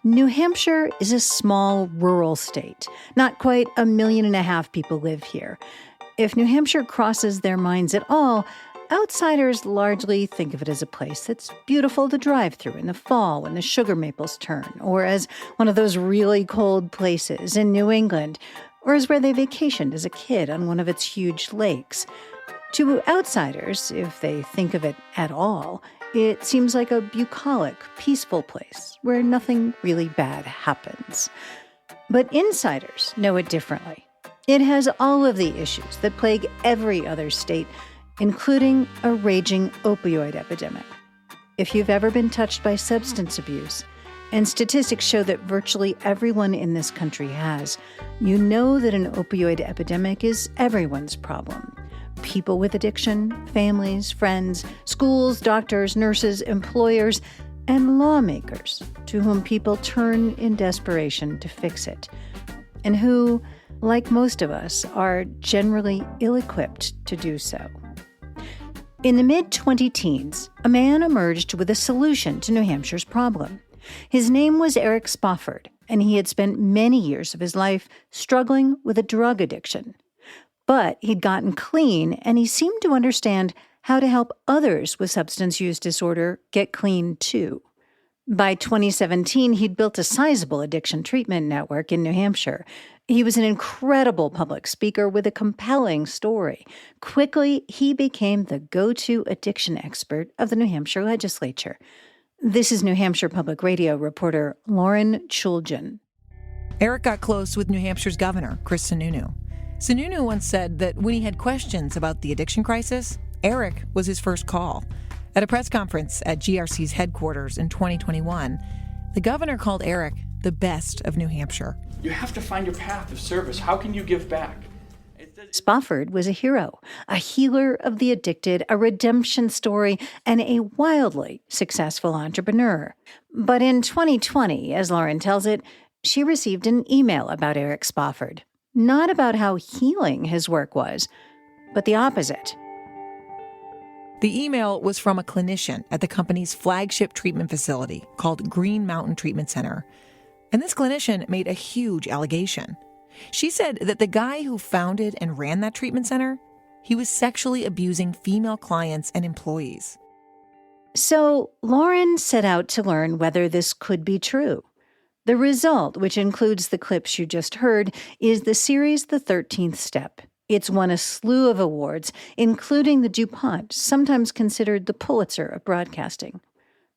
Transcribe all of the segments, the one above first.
New Hampshire is a small rural state. Not quite 1.5 million people live here. If New Hampshire crosses their minds at all, outsiders largely think of it as a place that's beautiful to drive through in the fall when the sugar maples turn, or as one of those really cold places in New England, or as where they vacationed as a kid on one of its huge lakes. To outsiders, if they think of it at all, it seems like a bucolic, peaceful place where nothing really bad happens. But insiders know it differently. It has all of the issues that plague every other state, including a raging opioid epidemic. If you've ever been touched by substance abuse, and statistics show that virtually everyone in this country has, you know that an opioid epidemic is everyone's problem. People with addiction, families, friends, schools, doctors, nurses, employers, and lawmakers to whom people turn in desperation to fix it, and who, like most of us, are generally ill-equipped to do so. In the mid-2010s, a man emerged with a solution to New Hampshire's problem. His name was Eric Spofford, and he had spent many years of his life struggling with a drug addiction. But he'd gotten clean, and he seemed to understand how to help others with substance use disorder get clean, too. By 2017, he'd built a sizable addiction treatment network in New Hampshire. He was an incredible public speaker with a compelling story. Quickly, he became the go-to addiction expert of the New Hampshire legislature. This is New Hampshire Public Radio reporter Lauren Chooljian. Eric got close with New Hampshire's governor, Chris Sununu. Sununu once said that when he had questions about the addiction crisis, Eric was his first call. At a press conference at GRC's headquarters in 2021, the governor called Eric the best of New Hampshire. You have to find your path of service. How can you give back? Spofford was a hero, a healer of the addicted, a redemption story, and a wildly successful entrepreneur. But in 2020, as Lauren tells it, she received an email about Eric Spofford. Not about how healing his work was, but the opposite. The email was from a clinician at the company's flagship treatment facility called Green Mountain Treatment Center. And this clinician made a huge allegation. She said that the guy who founded and ran that treatment center, he was sexually abusing female clients and employees. So Lauren set out to learn whether this could be true. The result, which includes the clips you just heard, is the series The 13th Step. It's won a slew of awards, including the DuPont, sometimes considered the Pulitzer of broadcasting.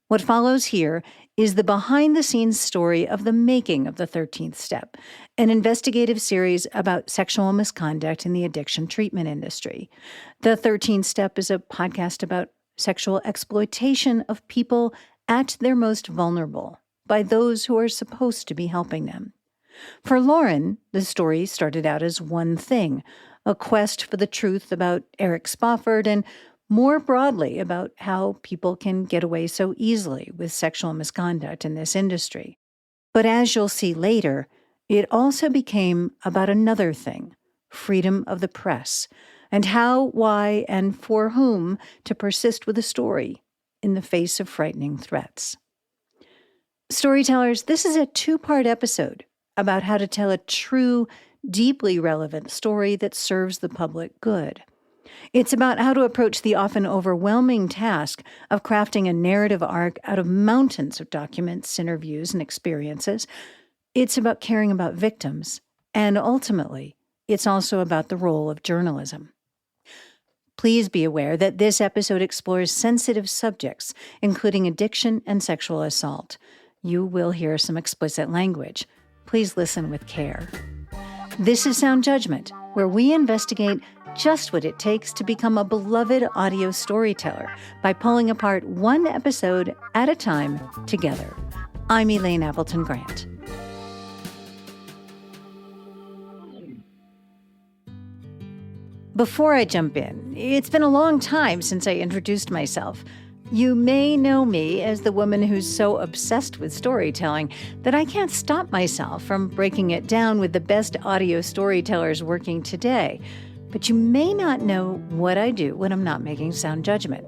What follows here is the behind-the-scenes story of the making of The 13th Step, an investigative series about sexual misconduct in the addiction treatment industry. The 13th Step is a podcast about sexual exploitation of people at their most vulnerable by those who are supposed to be helping them. For Lauren, the story started out as one thing, a quest for the truth about Eric Spofford and more broadly about how people can get away so easily with sexual misconduct in this industry. But as you'll see later, it also became about another thing, freedom of the press, and how, why, and for whom to persist with a story in the face of frightening threats. Storytellers, this is a 2-part episode about how to tell a true, deeply relevant story that serves the public good. It's about how to approach the often overwhelming task of crafting a narrative arc out of mountains of documents, interviews, and experiences. It's about caring about victims, and ultimately, it's also about the role of journalism. Please be aware that this episode explores sensitive subjects, including addiction and sexual assault. You will hear some explicit language. Please listen with care. This is Sound Judgment, where we investigate just what it takes to become a beloved audio storyteller by pulling apart one episode at a time together. I'm Elaine Appleton Grant. Before I jump in, it's been a long time since I introduced myself. You may know me as the woman who's so obsessed with storytelling that I can't stop myself from breaking it down with the best audio storytellers working today. But you may not know what I do when I'm not making Sound Judgment.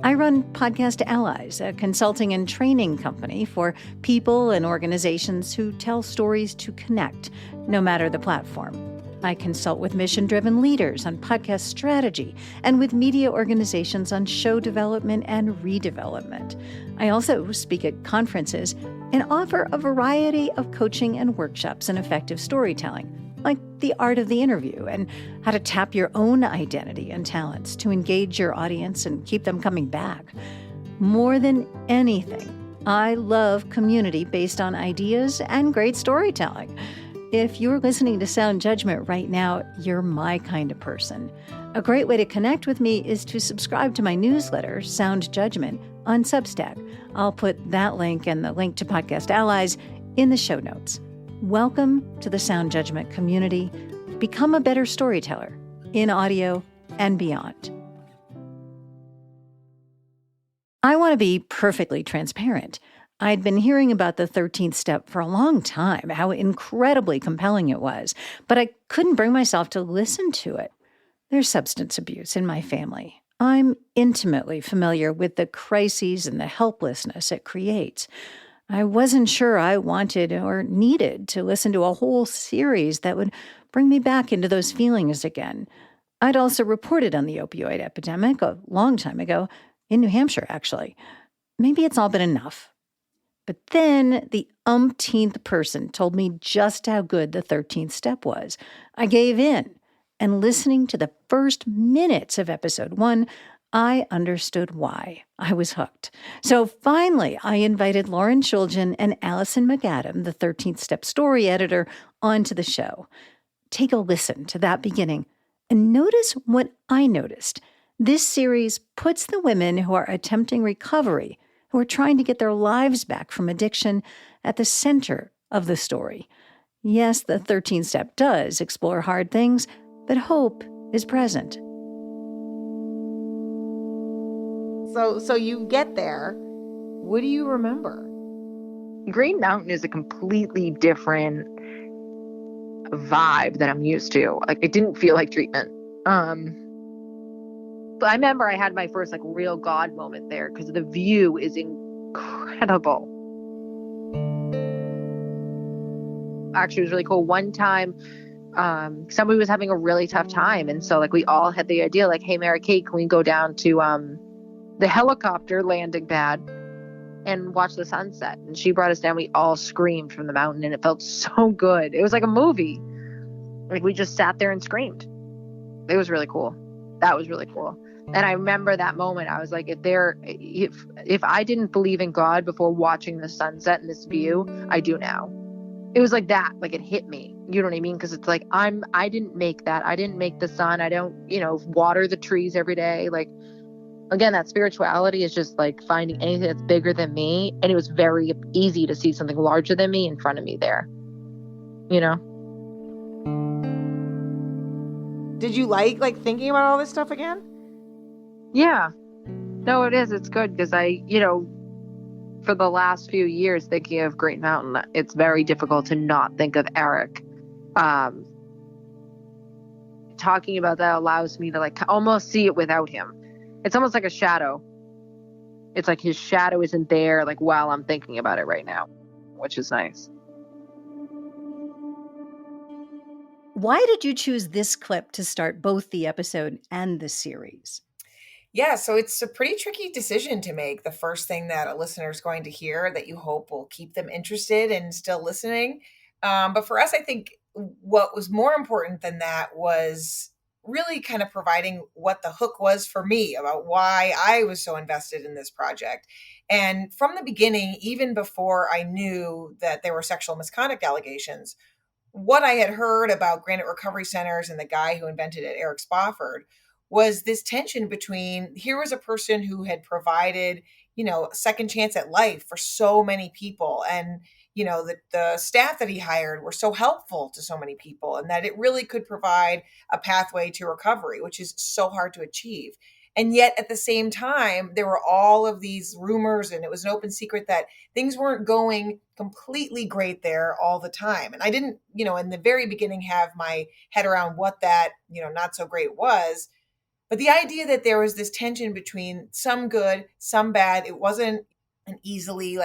I run Podcast Allies, a consulting and training company for people and organizations who tell stories to connect, no matter the platform. I consult with mission-driven leaders on podcast strategy and with media organizations on show development and redevelopment. I also speak at conferences and offer a variety of coaching and workshops in effective storytelling, like the art of the interview and how to tap your own identity and talents to engage your audience and keep them coming back. More than anything, I love community based on ideas and great storytelling. If you're listening to Sound Judgment right now, you're my kind of person. A great way to connect with me is to subscribe to my newsletter, Sound Judgment, on Substack. I'll put that link and the link to Podcast Allies in the show notes. Welcome to the Sound Judgment community. Become a better storyteller in audio and beyond. I want to be perfectly transparent. I'd been hearing about the 13th step for a long time, how incredibly compelling it was, but I couldn't bring myself to listen to it. There's substance abuse in my family. I'm intimately familiar with the crises and the helplessness it creates. I wasn't sure I wanted or needed to listen to a whole series that would bring me back into those feelings again. I'd also reported on the opioid epidemic a long time ago, in New Hampshire, actually. Maybe it's all been enough. But then the umpteenth person told me just how good the 13th step was. I gave in, and listening to the first minutes of episode 1, I understood why. I was hooked. So finally, I invited Lauren Chooljian and Allison McAdam, the 13th Step story editor, onto the show. Take a listen to that beginning and notice what I noticed. This series puts the women who are attempting recovery, who are trying to get their lives back from addiction, at the center of the story. Yes, the 13th Step does explore hard things, but hope is present. So you get there. What do you remember? Green Mountain is a completely different vibe that I'm used to. Like, it didn't feel like treatment. But I remember I had my first real God moment there because the view is incredible. Actually, it was really cool. One time, somebody was having a really tough time, and so we all had the idea, hey, Mary Kate, can we go down to the helicopter landing pad and watch the sunset? And she brought us down. We all screamed from the mountain, and it felt so good. It was like a movie. We just sat there and screamed. It was really cool. That was really cool. And I remember that moment. I was like, if I didn't believe in God before watching the sunset and this view, I do now. It was like that. It hit me. You know what I mean? Because it's I didn't make that. I didn't make the sun. I don't, water the trees every day. Again, that spirituality is just finding anything that's bigger than me. And it was very easy to see something larger than me in front of me there. Did you like thinking about all this stuff again? Yeah. No, it is. It's good because I, for the last few years thinking of Green Mountain, it's very difficult to not think of Eric. Talking about that allows me to almost see it without him. It's almost like a shadow. It's his shadow isn't there while I'm thinking about it right now, which is nice. Why did you choose this clip to start both the episode and the series? Yeah, so it's a pretty tricky decision to make. The first thing that a listener is going to hear that you hope will keep them interested and still listening. But for us, I think what was more important than that was really kind of providing what the hook was for me about why I was so invested in this project. And from the beginning, even before I knew that there were sexual misconduct allegations, what I had heard about Granite Recovery Centers and the guy who invented it, Eric Spofford, was this tension between, here was a person who had provided, a second chance at life for so many people. And, the staff that he hired were so helpful to so many people, and that it really could provide a pathway to recovery, which is so hard to achieve. And yet at the same time, there were all of these rumors, and it was an open secret that things weren't going completely great there all the time. And I didn't, in the very beginning have my head around what that, not so great was. But the idea that there was this tension between some good, some bad, it wasn't an easily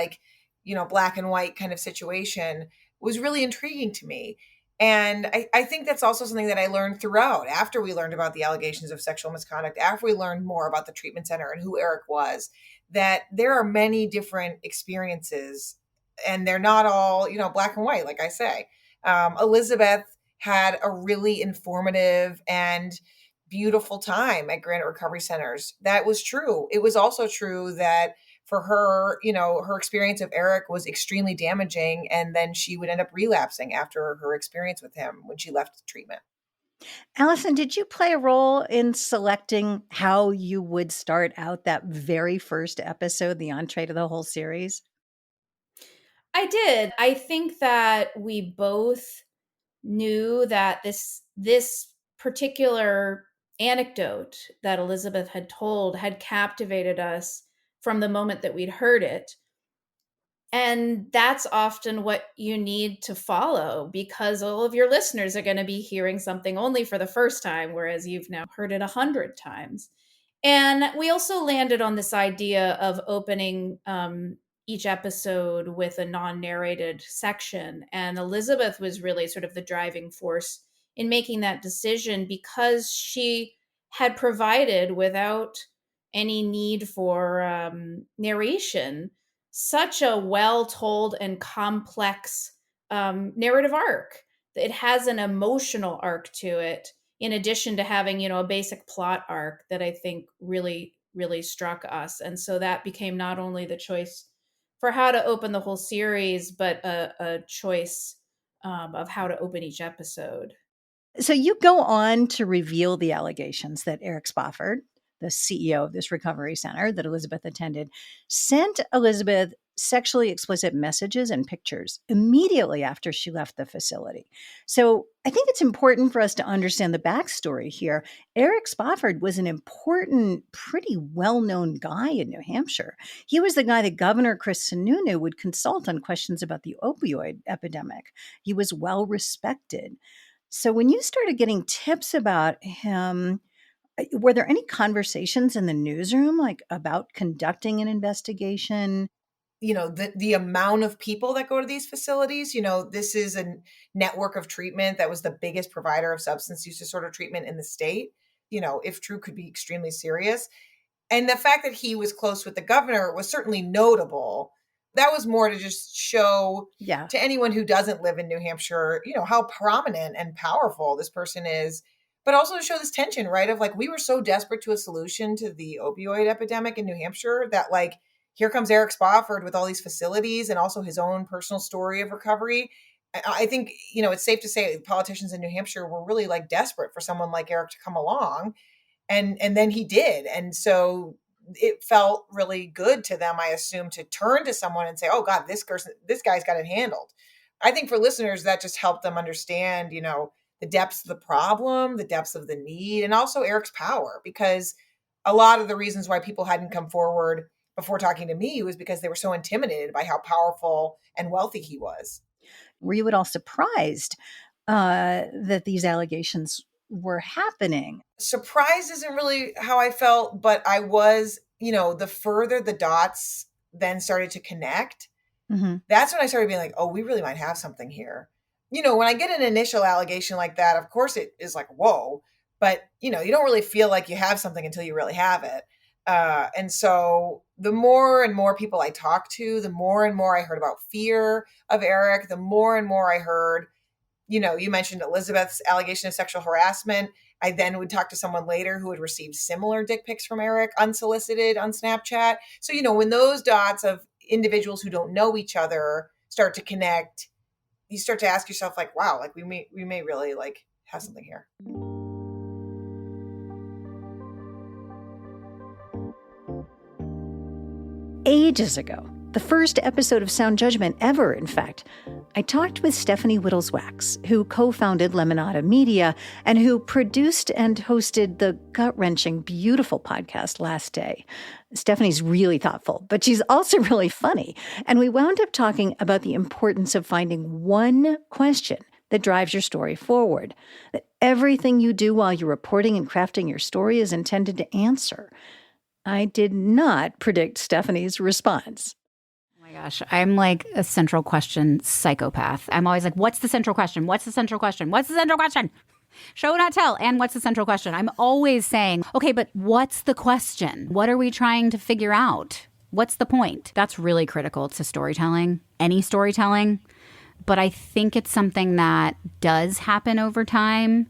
black and white kind of situation, was really intriguing to me. And I think that's also something that I learned throughout, after we learned about the allegations of sexual misconduct, after we learned more about the treatment center and who Eric was, that there are many different experiences and they're not all, black and white, like I say. Elizabeth had a really informative and beautiful time at Granite Recovery Centers. That was true. It was also true that for her, her experience of Eric was extremely damaging. And then she would end up relapsing after her experience with him when she left treatment. Allison, did you play a role in selecting how you would start out that very first episode, the entree to the whole series? I did. I think that we both knew that this particular anecdote that Elizabeth had told had captivated us from the moment that we'd heard it. And that's often what you need to follow, because all of your listeners are going to be hearing something only for the first time, whereas you've now heard it 100 times. And we also landed on this idea of opening each episode with a non-narrated section. And Elizabeth was really sort of the driving force in making that decision, because she had provided, without any need for narration, such a well-told and complex narrative arc. It has an emotional arc to it, in addition to having, a basic plot arc that I think really, really struck us. And so that became not only the choice for how to open the whole series, but a choice of how to open each episode. So you go on to reveal the allegations that Eric Spofford, the CEO of this recovery center that Elizabeth attended, sent Elizabeth sexually explicit messages and pictures immediately after she left the facility. So I think it's important for us to understand the backstory here. Eric Spofford was an important, pretty well-known guy in New Hampshire. He was the guy that Governor Chris Sununu would consult on questions about the opioid epidemic. He was well respected. So when you started getting tips about him, were there any conversations in the newsroom about conducting an investigation? The amount of people that go to these facilities, this is a network of treatment that was the biggest provider of substance use disorder treatment in the state, if true, could be extremely serious. And the fact that he was close with the governor was certainly notable. That was more to just show to anyone who doesn't live in New Hampshire, how prominent and powerful this person is, but also to show this tension, right? Of we were so desperate to a solution to the opioid epidemic in New Hampshire that here comes Eric Spofford with all these facilities and also his own personal story of recovery. I think, it's safe to say politicians in New Hampshire were really desperate for someone like Eric to come along. And then he did. And so it felt really good to them, I assume, to turn to someone and say, oh God, this guy's got it handled. I think for listeners, that just helped them understand, the depths of the problem, the depths of the need, and also Eric's power, because a lot of the reasons why people hadn't come forward before talking to me was because they were so intimidated by how powerful and wealthy he was. Were you at all surprised that these allegations were happening? Surprise isn't really how I felt, but I was, the further the dots then started to connect, that's when I started being oh, we really might have something here. When I get an initial allegation like that, of course it is whoa, but you don't really feel like you have something until you really have it. And so the more and more people I talked to, the more and more I heard about fear of Eric, the more and more I heard, you mentioned Elizabeth's allegation of sexual harassment. I then would talk to someone later who had received similar dick pics from Eric, unsolicited on Snapchat. So, when those dots of individuals who don't know each other start to connect, you start to ask yourself wow, we may really have something here. Ages ago, the first episode of Sound Judgment ever, in fact, I talked with Stephanie Whittleswax, who co-founded Lemonada Media and who produced and hosted the gut-wrenching, beautiful podcast Last Day. Stephanie's really thoughtful, but she's also really funny. And we wound up talking about the importance of finding one question that drives your story forward. everything you do while you're reporting and crafting your story is intended to answer. I did not predict Stephanie's response. Oh my gosh, I'm like a central question psychopath. I'm always like, what's the central question? What's the central question? What's the central question? Show, not tell. And what's the central question? I'm always saying, okay, but what's the question? What are we trying to figure out? What's the point? That's really critical to storytelling, any storytelling. But I think it's something that does happen over time.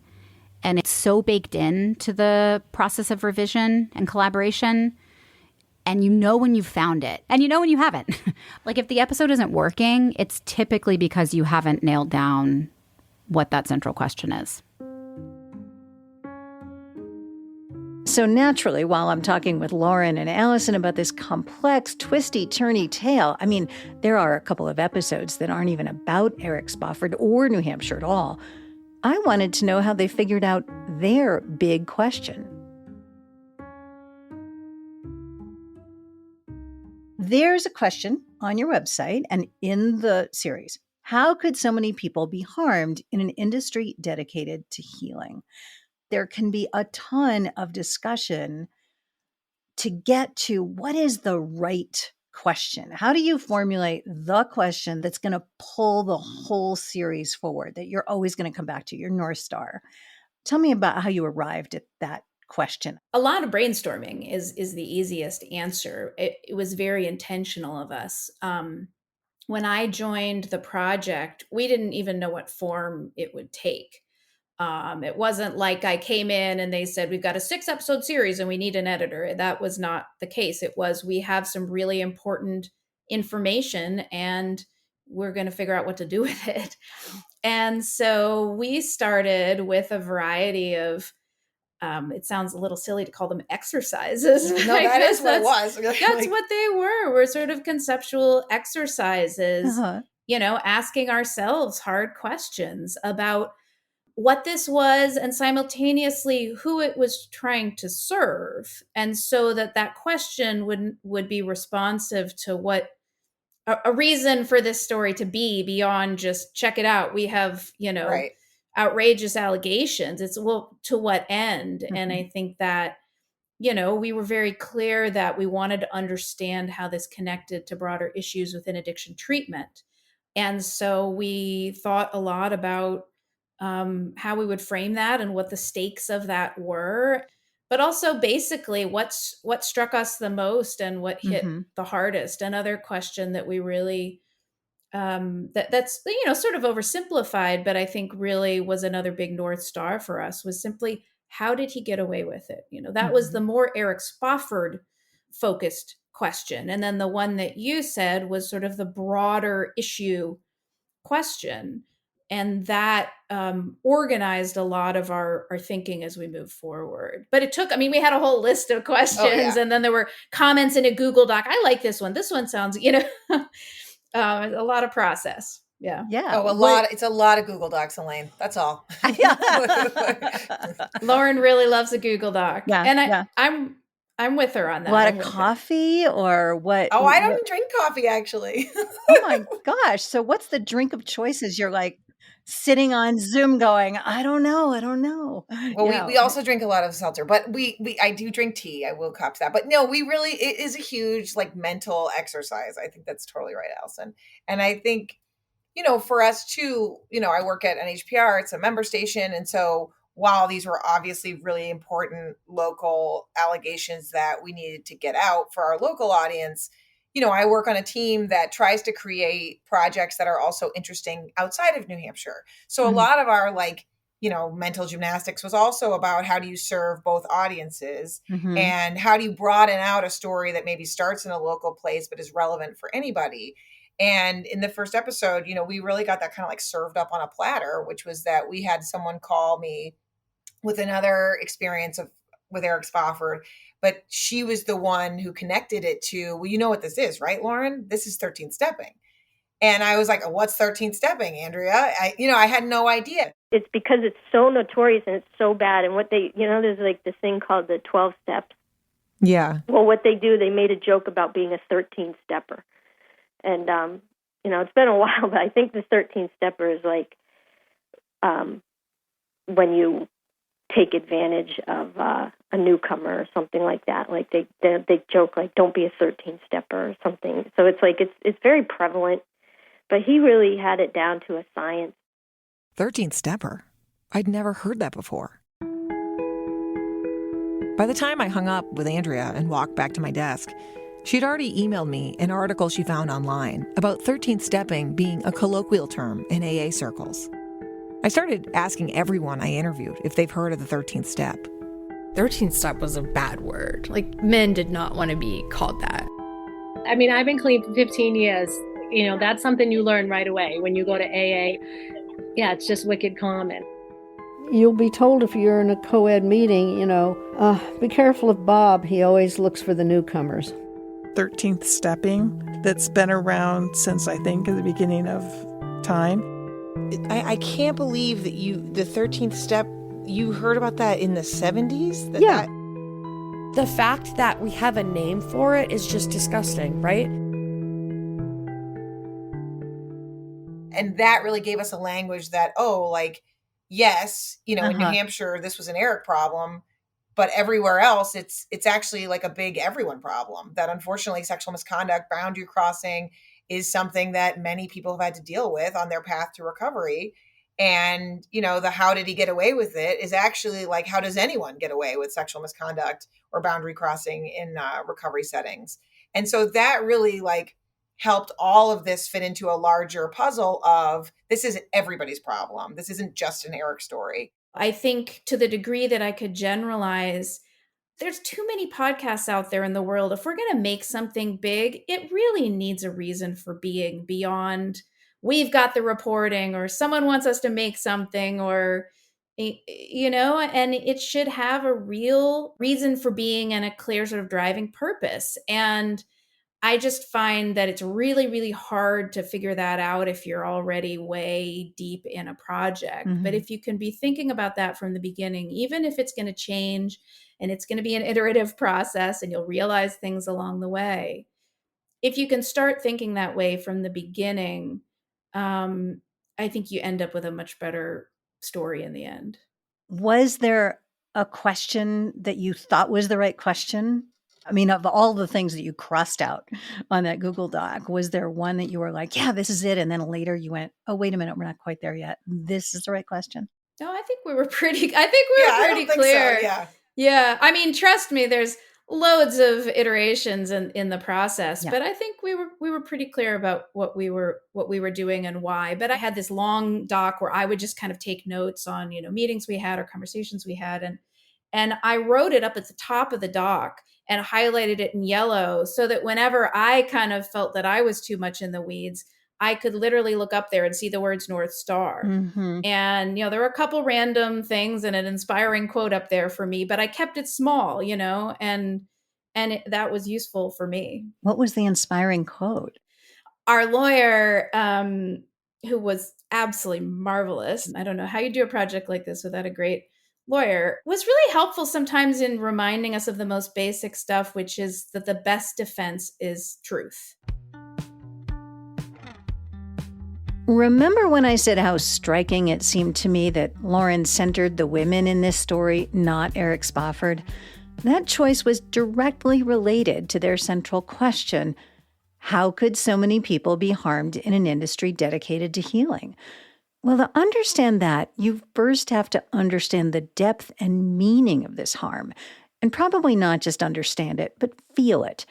And it's so baked into the process of revision and collaboration. And you know when you've found it. And you know when you haven't. Like if the episode isn't working, it's typically because you haven't nailed down what that central question is. So naturally, while I'm talking with Lauren and Allison about this complex, twisty-turny tale, I mean, there are a couple of episodes that aren't even about Eric Spofford or New Hampshire at all. I wanted to know how they figured out their big question. There's a question on your website and in the series. How could so many people be harmed in an industry dedicated to healing? There can be a ton of discussion to get to what is the right question. How do you formulate the question that's going to pull the whole series forward, that you're always going to come back to, your North Star? Tell me about how you arrived at that question. A lot of brainstorming is the easiest answer. It was very intentional of us. When I joined the project, we didn't even know what form it would take. It wasn't like I came in and they said, we've got a 6-episode series and we need an editor. That was not the case. It was, we have some really important information and we're going to figure out what to do with it. And so we started with a variety of, it sounds a little silly to call them exercises. No, that is what it was. That's what they were sort of conceptual exercises, asking ourselves hard questions about what this was and simultaneously who it was trying to serve. And so that question would be responsive to what a reason for this story to be beyond just check it out. We have, Right. outrageous allegations. It's, well, to what end? Mm-hmm. And I think that, we were very clear that we wanted to understand how this connected to broader issues within addiction treatment. And so we thought a lot about how we would frame that and what the stakes of that were, but also basically what struck us the most and what hit the hardest. Another question that we really that's sort of oversimplified, but I think really was another big North Star for us, was simply, how did he get away with it? That was the more Eric Spofford focused question. And then the one that you said was sort of the broader issue question. And that organized a lot of our thinking as we move forward. But it took, we had a whole list of questions, and then there were comments in a Google Doc. I like this one. This one sounds, a lot of process. Yeah. Yeah. Oh, it's a lot of Google Docs, Elaine. That's all. Lauren really loves a Google Doc. Yeah. And I'm with her on that. A lot of coffee or what? Oh, I don't drink coffee, actually. Oh my gosh. So what's the drink of choices? You're like sitting on Zoom going, I don't know. Well, we also drink a lot of seltzer, but I do drink tea. I will cop to that. But no, it is a huge mental exercise. I think that's totally right, Allison. And I think, for us too, I work at NHPR, it's a member station. And so while these were obviously really important local allegations that we needed to get out for our local audience, I work on a team that tries to create projects that are also interesting outside of New Hampshire. So a lot of our mental gymnastics was also about how do you serve both audiences and how do you broaden out a story that maybe starts in a local place but is relevant for anybody. And in the first episode, we really got that kind of served up on a platter, which was that we had someone call me with another experience with Eric Spofford, but she was the one who connected it to, well, you know what this is, right, Lauren? This is 13th stepping. And I was like, what's 13th stepping, Andrea? I had no idea. It's because it's so notorious and it's so bad. And what they, there's this thing called the 12 steps. Yeah. Well, what they do, they made a joke about being a 13th stepper. And, it's been a while, but I think the 13th stepper is when you take advantage of a newcomer or something like that. Like they joke like, "Don't be a 13-stepper" or something. So it's like it's very prevalent, but he really had it down to a science. 13th stepper? I'd never heard that before. By the time I hung up with Andrea and walked back to my desk, she'd already emailed me an article she found online about 13th stepping being a colloquial term in AA circles. I started asking everyone I interviewed if they've heard of the 13th step. 13th step was a bad word. Like, men did not want to be called that. I mean, I've been clean for 15 years. You know, that's something you learn right away when you go to AA. Yeah, it's just wicked common. You'll be told if you're in a co-ed meeting, be careful of Bob. He always looks for the newcomers. 13th stepping that's been around since, I think, at the beginning of time. I can't believe that the 13th step, you heard about that in the 70s? The fact that we have a name for it is just disgusting, right? And that really gave us a language that, yes, in New Hampshire, this was an Eric problem, but everywhere else, it's actually like a big everyone problem. That unfortunately, sexual misconduct, boundary crossing is something that many people have had to deal with on their path to recovery. And, the how did he get away with it is actually like, how does anyone get away with sexual misconduct or boundary crossing in recovery settings? And so that really helped all of this fit into a larger puzzle of this is everybody's problem. This isn't just an Eric story. I think to the degree that I could generalize, there's too many podcasts out there in the world. If we're going to make something big, it really needs a reason for being beyond we've got the reporting or someone wants us to make something or, and it should have a real reason for being and a clear sort of driving purpose. And I just find that it's really, really hard to figure that out if you're already way deep in a project. Mm-hmm. But if you can be thinking about that from the beginning, even if it's going to change and it's going to be an iterative process and you'll realize things along the way, if you can start thinking that way from the beginning, I think you end up with a much better story in the end. Was there a question that you thought was the right question? I mean, of all the things that you crossed out on that Google Doc, was there one that you were like, yeah, this is it? And then later you went, oh, wait a minute, we're not quite there yet. This is the right question. No, I think we were pretty clear. So, yeah. I mean, trust me, there's loads of iterations in the process, but I think we were pretty clear about what we were doing and why. But I had this long doc where I would just kind of take notes on, meetings we had or conversations we had. And I wrote it up at the top of the doc and highlighted it in yellow so that whenever I kind of felt that I was too much in the weeds, I could literally look up there and see the words North Star. Mm-hmm. And, there were a couple random things and an inspiring quote up there for me, but I kept it small, and that was useful for me. What was the inspiring quote? Our lawyer, who was absolutely marvelous. I don't know how you do a project like this without a great lawyer, was really helpful sometimes in reminding us of the most basic stuff, which is that the best defense is truth. Remember when I said how striking it seemed to me that Lauren centered the women in this story, not Eric Spofford? That choice was directly related to their central question: how could so many people be harmed in an industry dedicated to healing? Well, to understand that, you first have to understand the depth and meaning of this harm, and probably not just understand it, but feel it.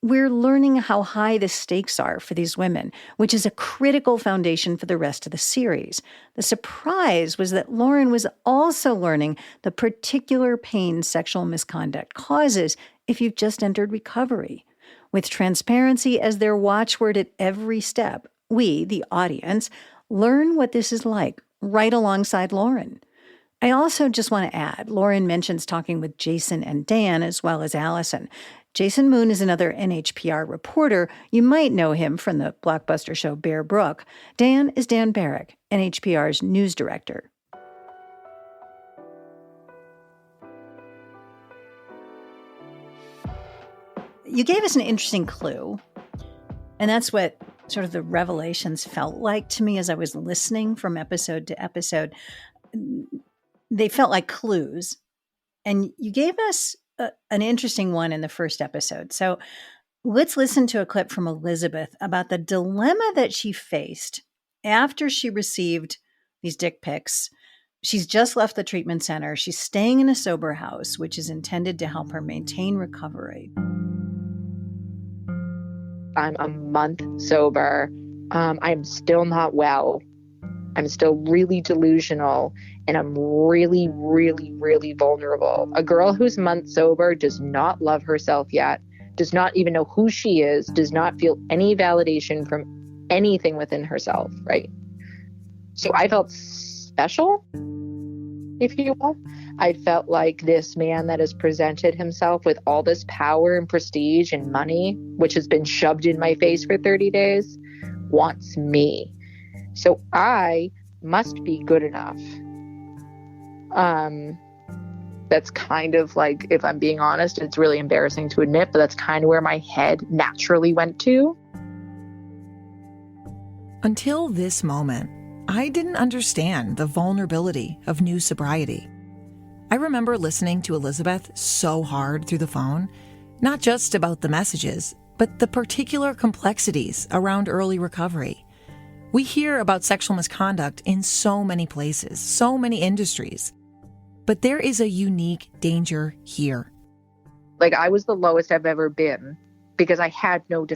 We're learning how high the stakes are for these women, which is a critical foundation for the rest of the series. The surprise was that Lauren was also learning the particular pain sexual misconduct causes if you've just entered recovery. With transparency as their watchword at every step, we, the audience, learn what this is like right alongside Lauren. I also just want to add, Lauren mentions talking with Jason and Dan as well as Allison. Jason Moon is another NHPR reporter. You might know him from the blockbuster show Bear Brook. Dan is Dan Barrick, NHPR's news director. You gave us an interesting clue, and that's what sort of the revelations felt like to me as I was listening from episode to episode. they felt like clues. And you gave us an interesting one in the first episode. So let's listen to a clip from Elizabeth about the dilemma that she faced after she received these dick pics. She's just left the treatment center. She's staying in a sober house, which is intended to help her maintain recovery. I'm a month sober. I'm still not well. I'm still really delusional, and I'm really, really, really vulnerable. A girl who's month sober does not love herself yet, does not even know who she is, does not feel any validation from anything within herself, right? So I felt special, if you will. I felt like this man that has presented himself with all this power and prestige and money, which has been shoved in my face for 30 days, wants me. So I must be good enough. That's kind of like, if I'm being honest, it's really embarrassing to admit, but that's kind of where my head naturally went to. Until this moment, I didn't understand the vulnerability of new sobriety. I remember listening to Elizabeth so hard through the phone, not just about the messages, but the particular complexities around early recovery. We hear about sexual misconduct in so many places, so many industries, but there is a unique danger here. Like, I was the lowest I've ever been because I had no,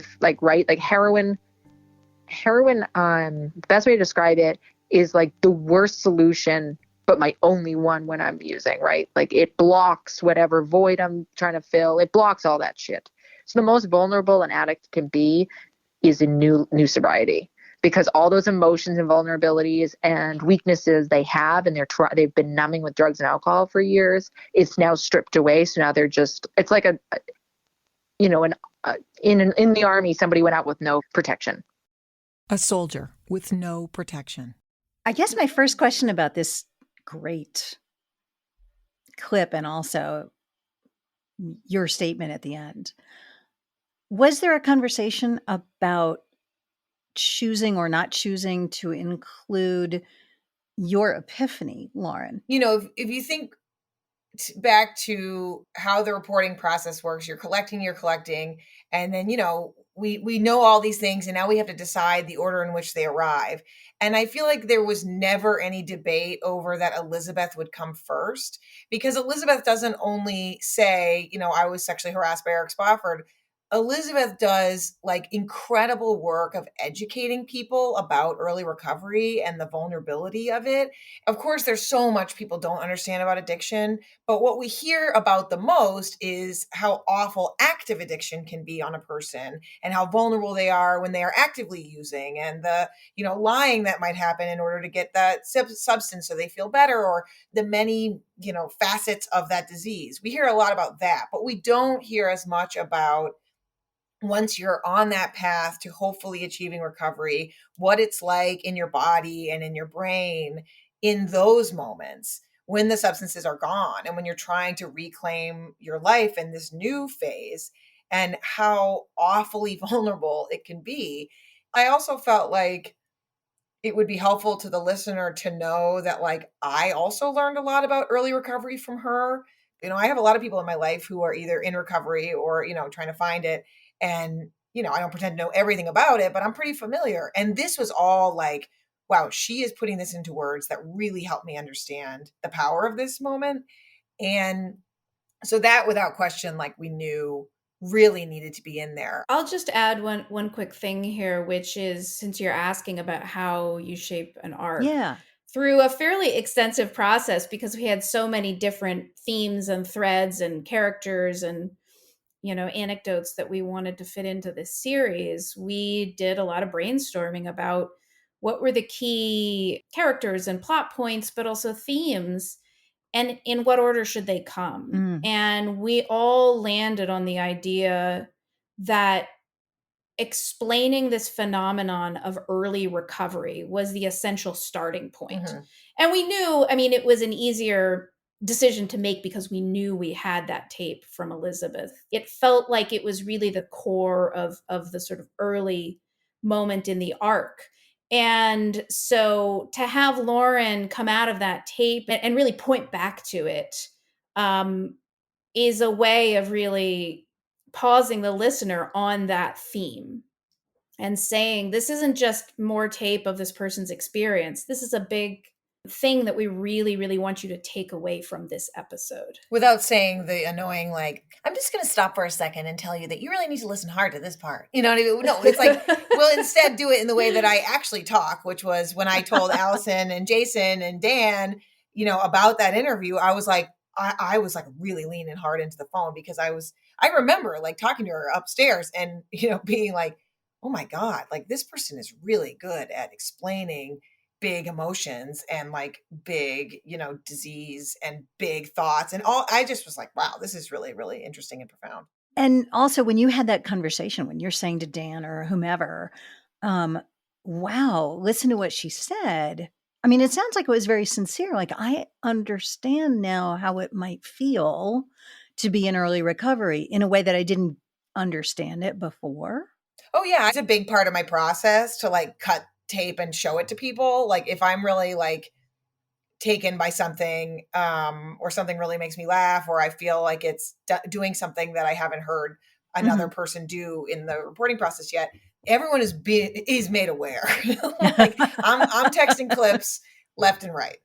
heroin, the best way to describe it is like the worst solution, but my only one when I'm using, right? Like, it blocks whatever void I'm trying to fill. It blocks all that shit. So the most vulnerable an addict can be is in new sobriety, because all those emotions and vulnerabilities and weaknesses they have, and they've been numbing with drugs and alcohol for years, it's now stripped away. So now they're just, it's like in the army, somebody went out with no protection. A soldier with no protection. I guess my first question about this great clip, and also your statement at the end, was there a conversation about choosing or not choosing to include your epiphany, Lauren? You know, if you think back to how the reporting process works, you're collecting, and then, we know all these things, and now we have to decide the order in which they arrive. And I feel like there was never any debate over that Elizabeth would come first, because Elizabeth doesn't only say, I was sexually harassed by Eric Spofford. Elizabeth does like incredible work of educating people about early recovery and the vulnerability of it. Of course, there's so much people don't understand about addiction, but what we hear about the most is how awful active addiction can be on a person, and how vulnerable they are when they are actively using, and the, lying that might happen in order to get that substance so they feel better, or the many, facets of that disease. We hear a lot about that, but we don't hear as much about, once you're on that path to hopefully achieving recovery, what it's like in your body and in your brain in those moments when the substances are gone and when you're trying to reclaim your life in this new phase, and how awfully vulnerable it can be. I also felt like it would be helpful to the listener to know that, like, I also learned a lot about early recovery from her. I have a lot of people in my life who are either in recovery or, trying to find it. And, I don't pretend to know everything about it, but I'm pretty familiar. And this was all like, wow, she is putting this into words that really helped me understand the power of this moment. And so that, without question, like, we knew really needed to be in there. I'll just add one quick thing here, which is, since you're asking about how you shape an arc. Yeah. Through a fairly extensive process, because we had so many different themes and threads and characters and, anecdotes that we wanted to fit into this series, we did a lot of brainstorming about what were the key characters and plot points, but also themes, and in what order should they come. And we all landed on the idea that explaining this phenomenon of early recovery was the essential starting point. Mm-hmm. And we knew, it was an easier decision to make because we knew we had that tape from Elizabeth. It felt like it was really the core of the sort of early moment in the arc. And so to have Lauren come out of that tape and really point back to it is a way of really pausing the listener on that theme and saying, this isn't just more tape of this person's experience. This is a big thing that we really, really want you to take away from this episode. Without saying the annoying, like, I'm just going to stop for a second and tell you that you really need to listen hard to this part. You know what I mean? No, it's like, we'll instead do it in the way that I actually talk, which was when I told Allison and Jason and Dan, you know, about that interview, I was like, I was like really leaning hard into the phone because I remember like talking to her upstairs and, you know, being like, oh my God, like this person is really good at explaining big emotions and like big, you know, disease and big thoughts and all. I just was like, wow, this is really, really interesting and profound. And also when you had that conversation, when you're saying to Dan or whomever, wow, listen to what she said. I mean, it sounds like it was very sincere. Like, I understand now how it might feel to be in early recovery in a way that I didn't understand it before. Oh yeah, it's a big part of my process to like cut tape and show it to people. Like if I'm really like taken by something or something really makes me laugh or I feel like it's doing something that I haven't heard another person do in the reporting process yet, everyone is made aware. Like I'm texting clips left and right.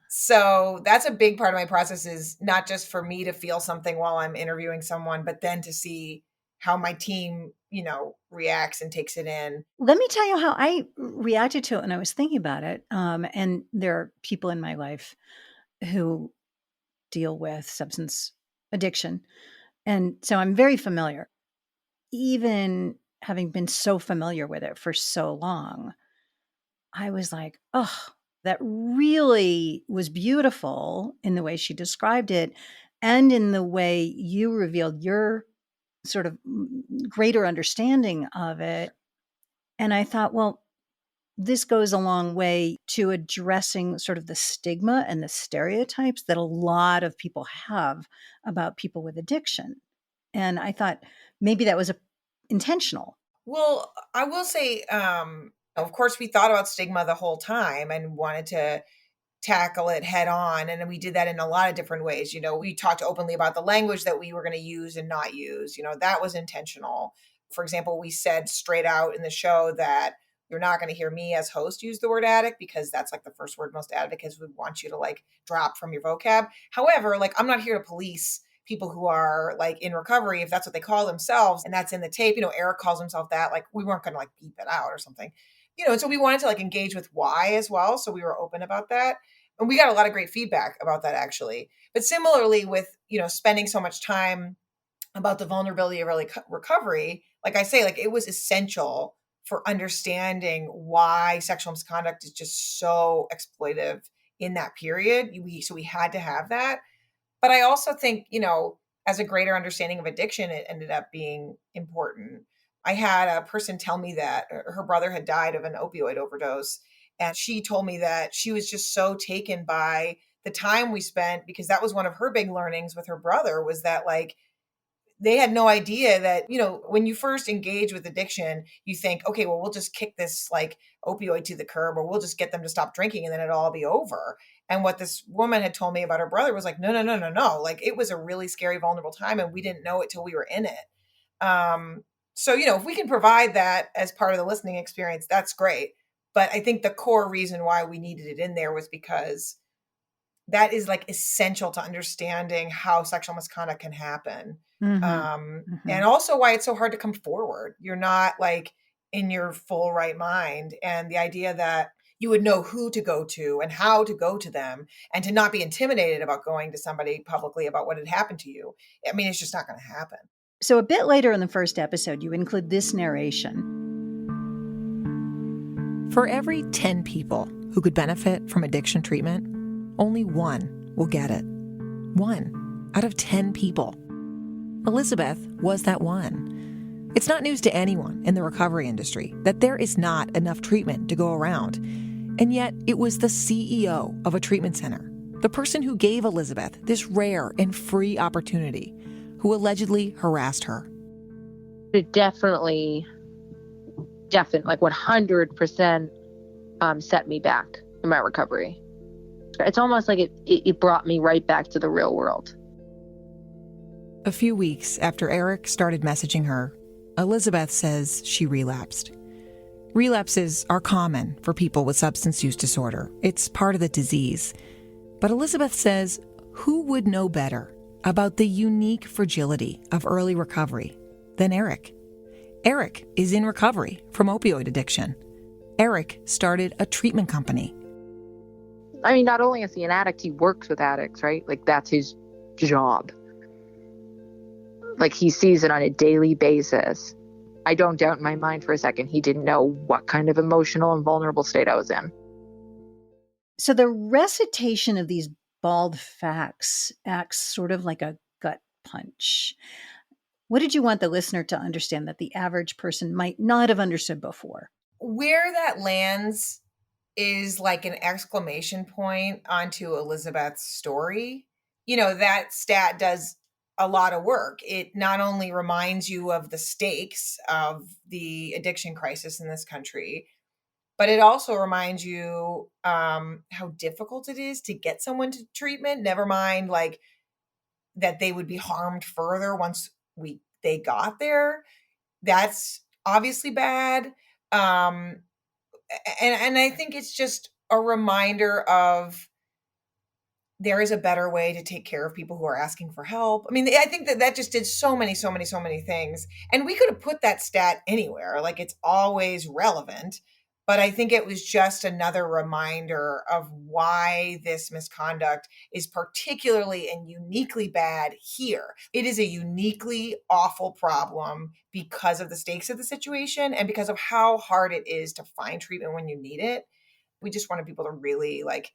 So that's a big part of my process, is not just for me to feel something while I'm interviewing someone, but then to see how my team, you know, reacts and takes it in. Let me tell you how I reacted to it when I was thinking about it. And there are people in my life who deal with substance addiction. And so I'm very familiar, even having been so familiar with it for so long. I was like, oh, that really was beautiful in the way she described it and in the way you revealed your sort of greater understanding of it. And I thought, well, this goes a long way to addressing sort of the stigma and the stereotypes that a lot of people have about people with addiction. And I thought maybe that was intentional. Well, I will say, of course, we thought about stigma the whole time and wanted to tackle it head on. And we did that in a lot of different ways. You know, we talked openly about the language that we were going to use and not use. You know, that was intentional. For example, we said straight out in the show that you're not going to hear me as host use the word addict because that's like the first word most advocates would want you to like drop from your vocab. However, like I'm not here to police people who are like in recovery, if that's what they call themselves, and that's in the tape. You know, Eric calls himself that. Like we weren't going to like beep it out or something. You know, and so we wanted to like engage with why as well. So we were open about that. And we got a lot of great feedback about that actually. But similarly with, you know, spending so much time about the vulnerability of early recovery, like I say, like it was essential for understanding why sexual misconduct is just so exploitive in that period. So we had to have that. But I also think, you know, as a greater understanding of addiction, it ended up being important. I had a person tell me that her brother had died of an opioid overdose. And she told me that she was just so taken by the time we spent, because that was one of her big learnings with her brother, was that like, they had no idea that, you know, when you first engage with addiction, you think, okay, well, we'll just kick this like opioid to the curb, or we'll just get them to stop drinking and then it'll all be over. And what this woman had told me about her brother was like, no. Like it was a really scary, vulnerable time and we didn't know it till we were in it. So, you know, if we can provide that as part of the listening experience, that's great. But I think the core reason why we needed it in there was because that is like essential to understanding how sexual misconduct can happen. And also why it's so hard to come forward. You're not like in your full right mind. And the idea that you would know who to go to and how to go to them and to not be intimidated about going to somebody publicly about what had happened to you. I mean, it's just not going to happen. So a bit later in the first episode, you include this narration. For every 10 people who could benefit from addiction treatment, only one will get it. 1 out of 10 people. Elizabeth was that one. It's not news to anyone in the recovery industry that there is not enough treatment to go around. And yet it was the CEO of a treatment center, the person who gave Elizabeth this rare and free opportunity, who allegedly harassed her. It definitely definitely, like 100% set me back in my recovery. It's almost like it brought me right back to the real world. A few weeks after Eric started messaging her, Elizabeth says she relapsed. Relapses are common for people with substance use disorder. It's part of the disease. But Elizabeth says, who would know better about the unique fragility of early recovery than Eric? Eric is in recovery from opioid addiction. Eric started a treatment company. I mean, not only is he an addict, he works with addicts, right? Like, that's his job. Like, he sees it on a daily basis. I don't doubt in my mind for a second he didn't know what kind of emotional and vulnerable state I was in. So the recitation of these bald facts acts sort of like a gut punch. What did you want the listener to understand that the average person might not have understood before? Where that lands is like an exclamation point onto Elizabeth's story. You know, that stat does a lot of work. It not only reminds you of the stakes of the addiction crisis in this country, but it also reminds you how difficult it is to get someone to treatment. Never mind, like, that they would be harmed further once they got there. That's obviously bad. And I think it's just a reminder of there is a better way to take care of people who are asking for help. I mean, I think that just did so many things. And we could have put that stat anywhere. Like, it's always relevant. But I think it was just another reminder of why this misconduct is particularly and uniquely bad here. It is a uniquely awful problem because of the stakes of the situation and because of how hard it is to find treatment when you need it. We just wanted people to really, like,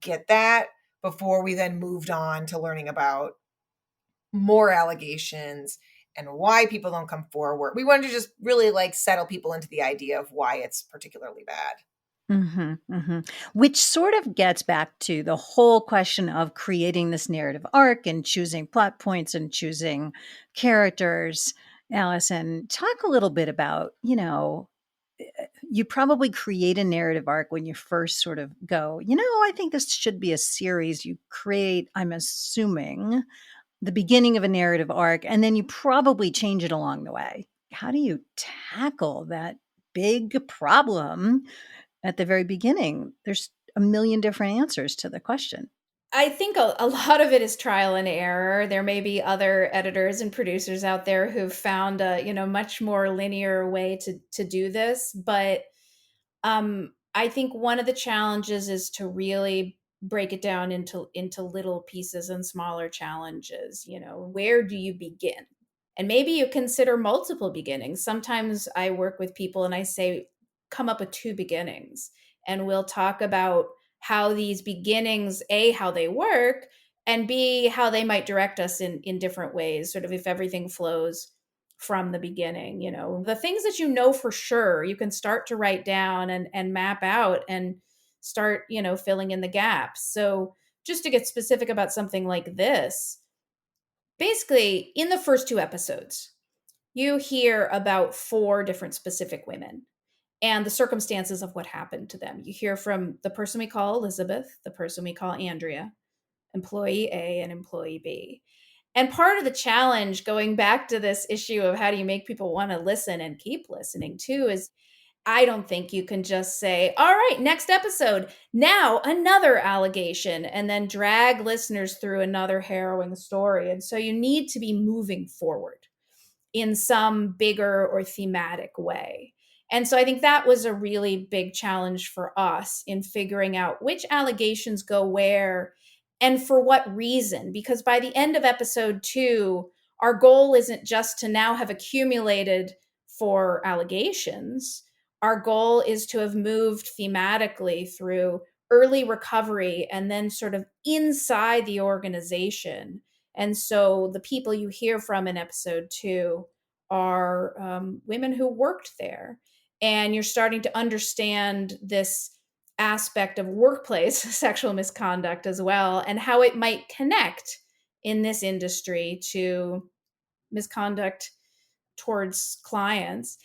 get that before we then moved on to learning about more allegations and why people don't come forward. We wanted to just really, like, settle people into the idea of why it's particularly bad. Which sort of gets back to the whole question of creating this narrative arc and choosing plot points and choosing characters. Allison, talk a little bit about, you probably create a narrative arc when you first sort of go, I think this should be a series. You create, I'm assuming, the beginning of a narrative arc, and then you probably change it along the way. How do you tackle that big problem at the very beginning? There's a million different answers to the question. I think a lot of it is trial and error. There may be other editors and producers out there who've found a much more linear way to do this, but I think one of the challenges is to really break it down into little pieces and smaller challenges. Where do you begin? And maybe you consider multiple beginnings. Sometimes I work with people and I say, come up with 2 beginnings, and we'll talk about how these beginnings, A, how they work, and B, how they might direct us in different ways, sort of if everything flows from the beginning. The things that for sure, you can start to write down and map out and start, filling in the gaps. So just to get specific about something like this, basically in the first 2 episodes, you hear about 4 different specific women and the circumstances of what happened to them. You hear from the person we call Elizabeth, the person we call Andrea, employee A and employee B. And part of the challenge, going back to this issue of how do you make people want to listen and keep listening too, is I don't think you can just say, all right, next episode, now another allegation, and then drag listeners through another harrowing story. And so you need to be moving forward in some bigger or thematic way. And so I think that was a really big challenge for us in figuring out which allegations go where and for what reason. Because by the end of episode 2, our goal isn't just to now have accumulated 4 allegations. Our goal is to have moved thematically through early recovery and then sort of inside the organization. And so the people you hear from in episode 2 are women who worked there. And you're starting to understand this aspect of workplace sexual misconduct as well, and how it might connect in this industry to misconduct towards clients.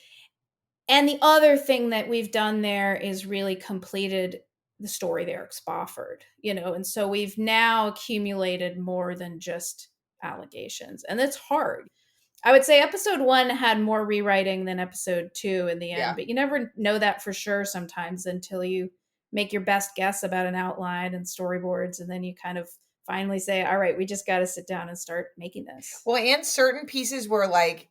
And the other thing that we've done there is really completed the story of Eric Spofford, and so we've now accumulated more than just allegations. And it's hard. I would say episode 1 had more rewriting than episode 2 in the end, but you never know that for sure sometimes until you make your best guess about an outline and storyboards. And then you kind of finally say, all right, we just got to sit down and start making this. Well, and certain pieces were like,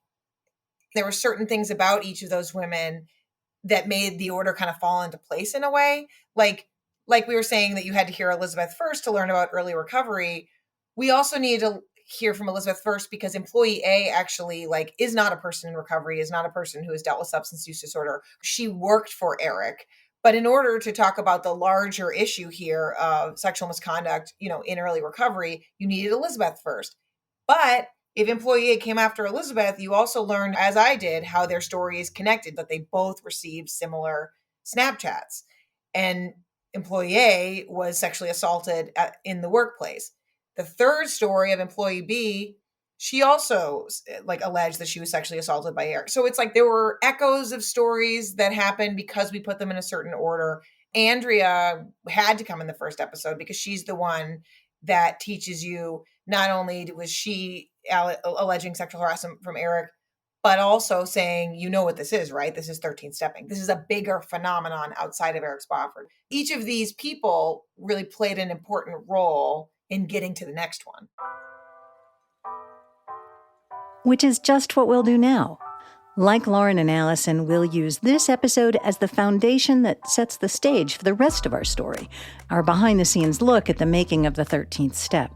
there were certain things about each of those women that made the order kind of fall into place in a way. Like we were saying that you had to hear Elizabeth first to learn about early recovery. We also needed to hear from Elizabeth first because employee A actually is not a person in recovery, is not a person who has dealt with substance use disorder. She worked for Eric. But in order to talk about the larger issue here of sexual misconduct, in early recovery, you needed Elizabeth first. But if employee A came after Elizabeth, you also learned, as I did, how their story is connected, that they both received similar Snapchats. And employee A was sexually assaulted in the workplace. The third story of employee B, she also alleged that she was sexually assaulted by Eric. So it's like there were echoes of stories that happened because we put them in a certain order. Andrea had to come in the first episode because she's the one that teaches you not only was she alleging sexual harassment from Eric, but also saying, what this is, right? This is 13 stepping. This is a bigger phenomenon outside of Eric Spofford. Each of these people really played an important role in getting to the next one. Which is just what we'll do now. Like Lauren and Allison, we'll use this episode as the foundation that sets the stage for the rest of our story, our behind-the-scenes look at the making of the 13th step.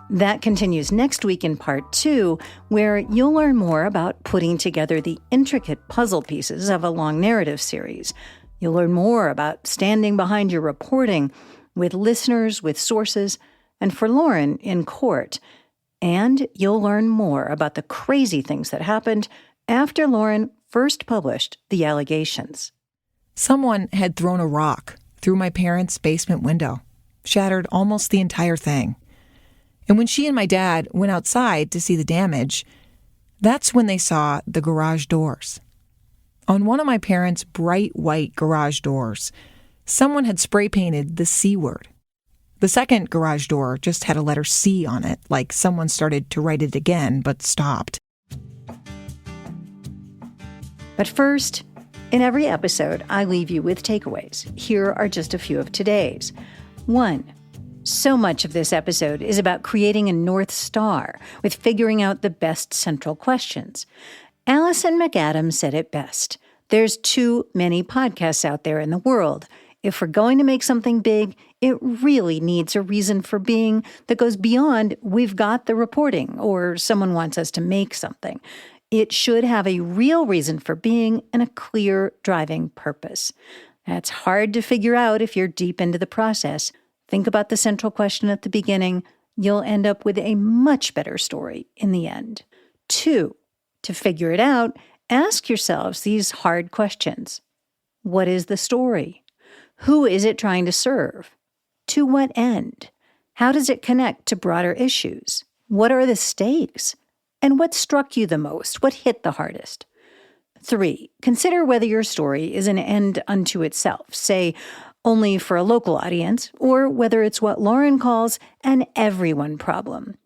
That continues next week in part 2, where you'll learn more about putting together the intricate puzzle pieces of a long narrative series. You'll learn more about standing behind your reporting with listeners, with sources, and for Lauren, in court. And you'll learn more about the crazy things that happened after Lauren first published the allegations. Someone had thrown a rock through my parents' basement window, shattered almost the entire thing. And when she and my dad went outside to see the damage, that's when they saw the garage doors. On one of my parents' bright white garage doors, someone had spray painted the C word. The second garage door just had a letter C on it, like someone started to write it again but stopped. But first, in every episode, I leave you with takeaways. Here are just a few of today's. 1. So much of this episode is about creating a North Star with figuring out the best central questions. Alison McAdams said it best. There's too many podcasts out there in the world. If we're going to make something big, it really needs a reason for being that goes beyond we've got the reporting or someone wants us to make something. It should have a real reason for being and a clear driving purpose. That's hard to figure out if you're deep into the process. Think about the central question at the beginning. You'll end up with a much better story in the end. 2, to figure it out, ask yourselves these hard questions. What is the story? Who is it trying to serve? To what end? How does it connect to broader issues? What are the stakes? And what struck you the most? What hit the hardest? 3, consider whether your story is an end unto itself, say, only for a local audience, or whether it's what Lauren calls an everyone problem.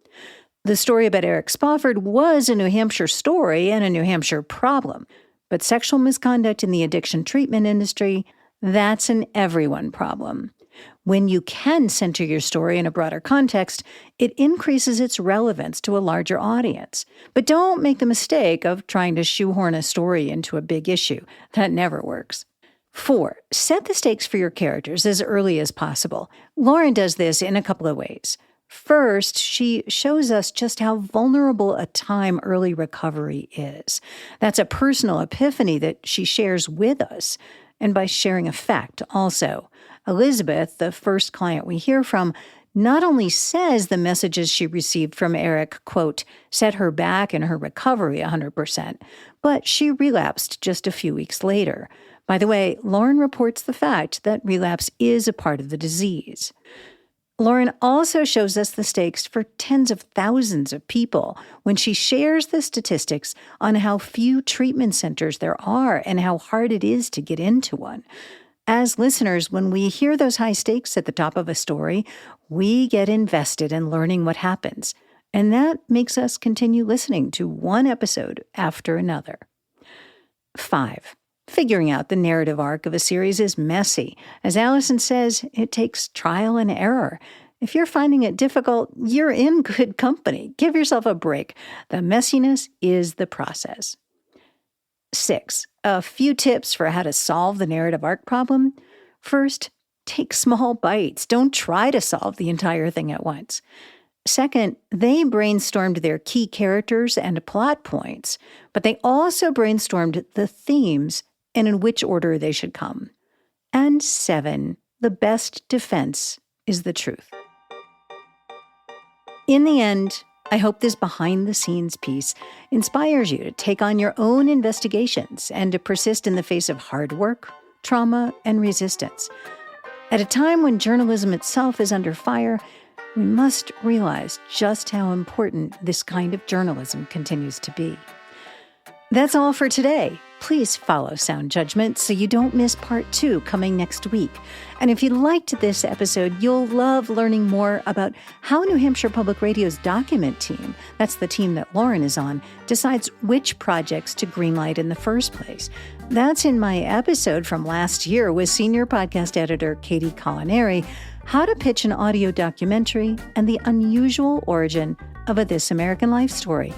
The story about Eric Spofford was a New Hampshire story and a New Hampshire problem, but sexual misconduct in the addiction treatment industry, that's an everyone problem. When you can center your story in a broader context, it increases its relevance to a larger audience. But don't make the mistake of trying to shoehorn a story into a big issue. That never works. 4, set the stakes for your characters as early as possible. Lauren does this in a couple of ways. First, she shows us just how vulnerable a time early recovery is. That's a personal epiphany that she shares with us, and by sharing a fact also. Elizabeth, the first client we hear from, not only says the messages she received from Eric, quote, set her back in her recovery 100%, but she relapsed just a few weeks later. By the way, Lauren reports the fact that relapse is a part of the disease. Lauren also shows us the stakes for tens of thousands of people when she shares the statistics on how few treatment centers there are and how hard it is to get into one. As listeners, when we hear those high stakes at the top of a story, we get invested in learning what happens. And that makes us continue listening to one episode after another. 5. Figuring out the narrative arc of a series is messy. As Allison says, it takes trial and error. If you're finding it difficult, you're in good company. Give yourself a break. The messiness is the process. 6. A few tips for how to solve the narrative arc problem. First, take small bites. Don't try to solve the entire thing at once. Second, they brainstormed their key characters and plot points, but they also brainstormed the themes and in which order they should come. And 7, the best defense is the truth. In the end, I hope this behind-the-scenes piece inspires you to take on your own investigations and to persist in the face of hard work, trauma, and resistance. At a time when journalism itself is under fire, we must realize just how important this kind of journalism continues to be. That's all for today. Please follow Sound Judgment so you don't miss part 2 coming next week. And if you liked this episode, you'll love learning more about how New Hampshire Public Radio's document team, that's the team that Lauren is on, decides which projects to greenlight in the first place. That's in my episode from last year with senior podcast editor Katie Collinari, How to Pitch an Audio Documentary and the Unusual Origin of a This American Life Story.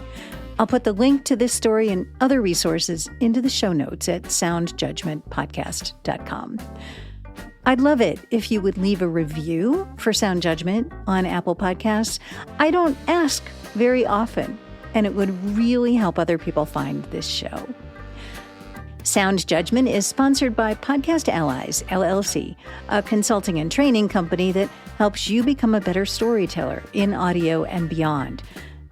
I'll put the link to this story and other resources into the show notes at soundjudgmentpodcast.com. I'd love it if you would leave a review for Sound Judgment on Apple Podcasts. I don't ask very often, and it would really help other people find this show. Sound Judgment is sponsored by Podcast Allies, LLC, a consulting and training company that helps you become a better storyteller in audio and beyond.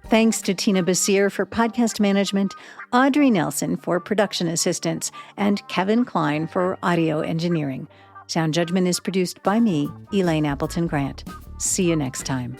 Thanks to Tina Basir for podcast management, Audrey Nelson for production assistance, and Kevin Klein for audio engineering. Sound Judgment is produced by me, Elaine Appleton Grant. See you next time.